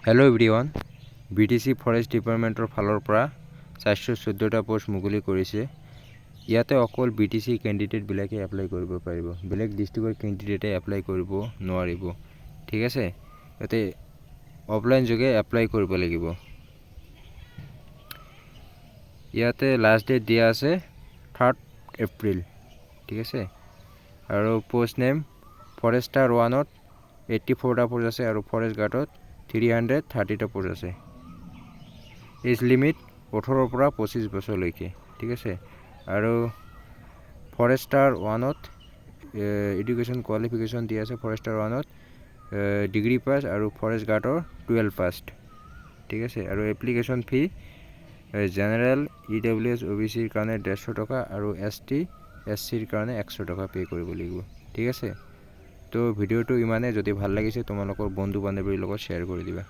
Hello' everyone, BTC forest ডিপাৰ্টমেণ্টৰ ফালৰ পৰা 414টা পোষ্ট মুকলি কৰিছে। ইয়াতে অকল BTC কেণ্ডিডেটবিলাকে এপ্লাই কৰিব পাৰিব, বেলেগ ডিষ্ট্ৰিক্টৰ কেণ্ডিডেটে এপ্লাই কৰিব নোৱাৰিব। ঠিক আছে, ইয়াতে অফলাইন যোগে এপ্লাই কৰিব লাগিব। ইয়াতে লাষ্ট ডেট দিয়া আছে 3 এপ্ৰিল। ঠিক আছে, আৰু পোষ্ট নেম ফৰেষ্টাৰ 1ত 84টা পোষ্ট আছে আৰু ফৰেষ্ট গাৰ্ডত 330টা পোষ্ট আছে। এজ লিমিট 18ৰ পৰা 25 বছৰলৈকে। ঠিক আছে, আৰু ফৰেষ্টাৰ 1ত এডুকেশ্যন কোৱালিফিকেশ্যন দিয়া আছে। ফৰেষ্টাৰ 1ত ডিগ্ৰী পাছ আৰু ফৰেষ্ট গাৰ্ডৰ 12 পাছ। ঠিক আছে, আৰু এপ্লিকেশ্যন ফি জেনেৰেল EWS OBCৰ কাৰণে 150 টকা আৰু ST SCৰ কাৰণে 100 টকা পে' কৰিব লাগিব। ঠিক আছে, তো ভিডিঅ'টো ইমানে। যদি ভাল লাগিছে তোমালোকৰ বন্ধু বান্ধৱীৰ লগত শ্বেয়াৰ কৰি দিবা।